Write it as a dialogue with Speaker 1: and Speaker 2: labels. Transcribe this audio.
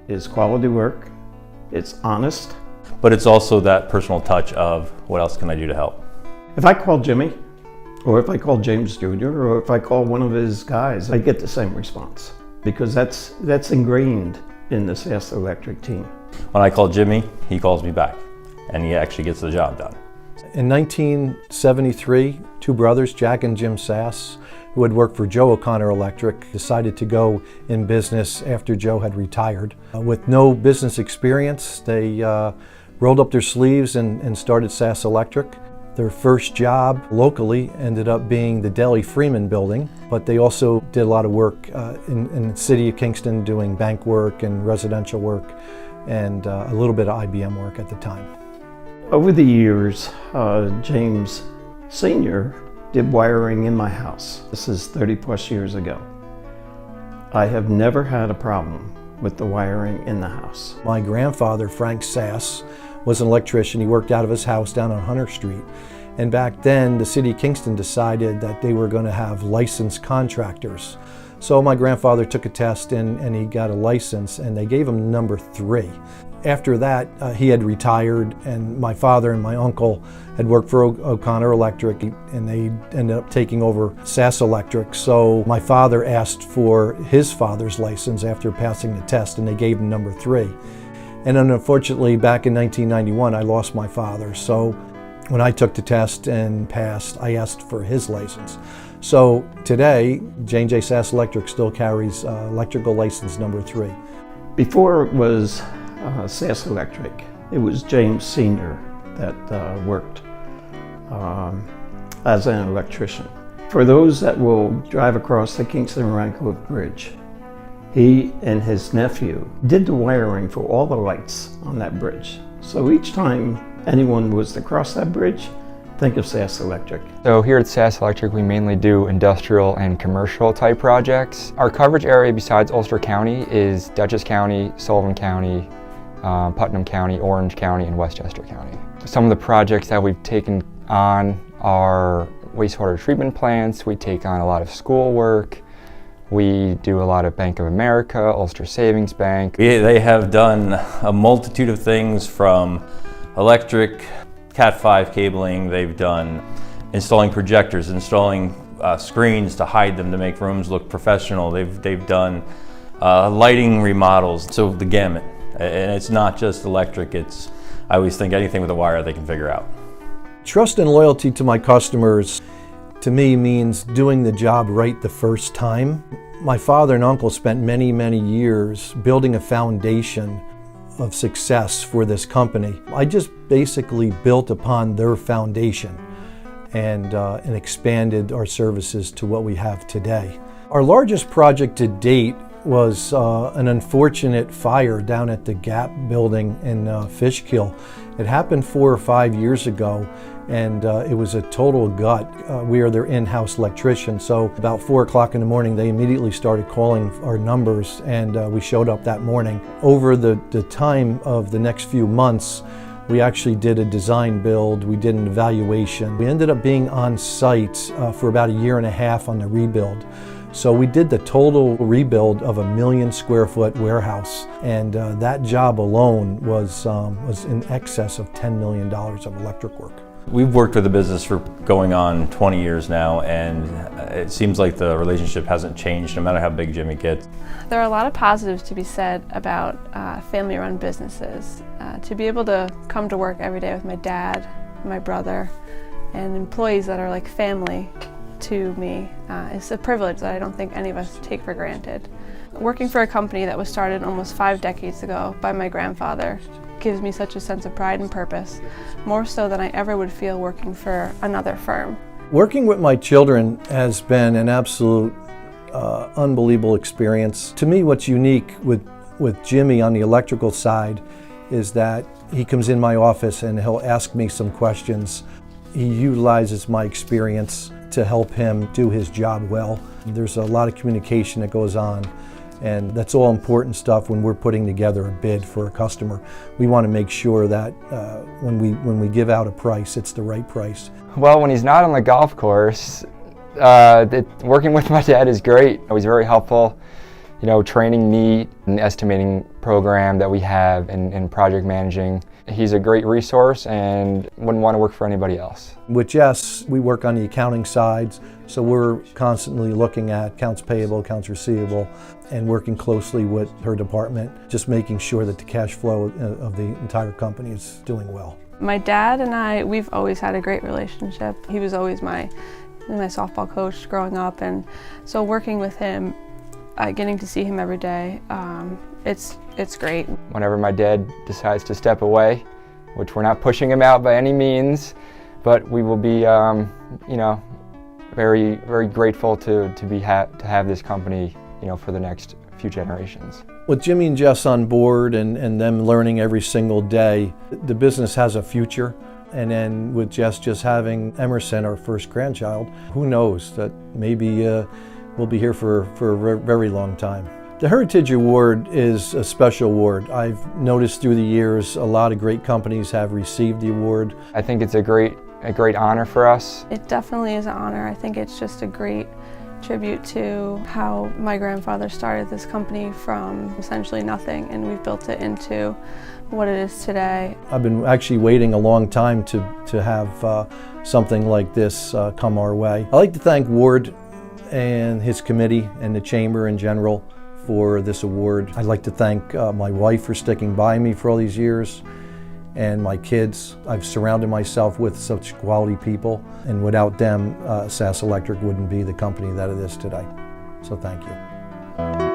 Speaker 1: is quality work, it's honest.
Speaker 2: But it's also that personal touch of what else can I do to help?
Speaker 1: If I call Jimmy, or if I call James Jr., or if I call one of his guys, I get the same response because that's ingrained in the Sass Electric team.
Speaker 2: When I call Jimmy, he calls me back, and he actually gets the job done.
Speaker 3: In 1973, two brothers, Jack and Jim Sass, who had worked for Joe O'Connor Electric, decided to go in business after Joe had retired. With no business experience, they rolled up their sleeves and started Sass Electric. Their first job locally ended up being the Deli Freeman building, but they also did a lot of work in the city of Kingston doing bank work and residential work and a little bit of IBM work at the time.
Speaker 1: Over the years, James Sr. did wiring in my house. This is 30 plus years ago. I have never had a problem with the wiring in the house.
Speaker 3: My grandfather, Frank Sass, was an electrician. He worked out of his house down on Hunter Street. And back then, the city of Kingston decided that they were going to have licensed contractors. So my grandfather took a test and he got a license, and they gave him number 3. After that, he had retired, and my father and my uncle had worked for O'Connor Electric, and they ended up taking over Sass Electric. So my father asked for his father's license after passing the test, and they gave him number 3. And then unfortunately, back in 1991, I lost my father. So when I took the test and passed, I asked for his license. So today, J&J Sass Electric still carries electrical license number 3.
Speaker 1: Before it was Sass Electric, it was James Sr. that worked as an electrician. For those that will drive across the Kingston-Rancliffe Bridge, he and his nephew did the wiring for all the lights on that bridge. So each time anyone was to cross that bridge, think of Sass Electric.
Speaker 4: So here at Sass Electric, we mainly do industrial and commercial type projects. Our coverage area besides Ulster County is Dutchess County, Sullivan County, Putnam County, Orange County, and Westchester County. Some of the projects that we've taken on are wastewater treatment plants. We take on a lot of school work. We do a lot of Bank of America, Ulster Savings Bank.
Speaker 2: They have done a multitude of things from electric, Cat5 cabling. They've done installing projectors, installing screens to hide them to make rooms look professional. They've done lighting remodels, so the gamut. And it's not just electric, I always think anything with a wire they can figure out.
Speaker 3: Trust and loyalty to my customers, to me, means doing the job right the first time. My father and uncle spent many, many years building a foundation of success for this company. I just basically built upon their foundation and expanded our services to what we have today. Our largest project to date was an unfortunate fire down at the Gap building in Fishkill. It happened 4 or 5 years ago, and it was a total gut. We are their in-house electrician, so about 4 o'clock in the morning they immediately started calling our numbers, and we showed up that morning. Over the time of the next few months, we actually did a design build, we did an evaluation. We ended up being on site for about 1.5 years on the rebuild. So we did the total rebuild of a 1 million square foot warehouse, and that job alone was in excess of $10 million of electric work.
Speaker 2: We've worked with the business for going on 20 years now, and it seems like the relationship hasn't changed no matter how big Jimmy gets.
Speaker 5: There are a lot of positives to be said about family-run businesses. To be able to come to work every day with my dad, my brother, and employees that are like family to me is a privilege that I don't think any of us take for granted. Working for a company that was started almost 5 decades ago by my grandfather gives me such a sense of pride and purpose, more so than I ever would feel working for another firm.
Speaker 3: Working with my children has been an absolute unbelievable experience. To me, what's unique with Jimmy on the electrical side is that he comes in my office and he'll ask me some questions. He utilizes my experience to help him do his job well. There's a lot of communication that goes on, and that's all important stuff when we're putting together a bid for a customer. We want to make sure that when we give out a price, it's the right price.
Speaker 4: Well, when he's not on the golf course, working with my dad is great. He's very helpful. training me in the estimating program that we have and project managing. He's a great resource and wouldn't want to work for anybody else.
Speaker 3: With Jess, we work on the accounting sides, so we're constantly looking at accounts payable, accounts receivable, and working closely with her department, just making sure that the cash flow of the entire company is doing well.
Speaker 5: My dad and I, we've always had a great relationship. He was always my softball coach growing up, and so working with him, getting to see him every day, it's great.
Speaker 4: Whenever my dad decides to step away, which we're not pushing him out by any means, but we will be, very, very grateful to have this company, for the next few generations.
Speaker 3: With Jimmy and Jess on board and them learning every single day, the business has a future. And then with Jess just having Emerson, our first grandchild, who knows that maybe we'll be here for a very long time. The Heritage Award is a special award. I've noticed through the years a lot of great companies have received the award.
Speaker 4: I think it's a great honor for us.
Speaker 5: It definitely is an honor. I think it's just a great tribute to how my grandfather started this company from essentially nothing, and we've built it into what it is today.
Speaker 3: I've been actually waiting a long time to have something like this come our way. I'd like to thank Ward and his committee and the chamber in general for this award. I'd like to thank my wife for sticking by me for all these years, and my kids. I've surrounded myself with such quality people, and without them, Sass Electric wouldn't be the company that it is today. So thank you.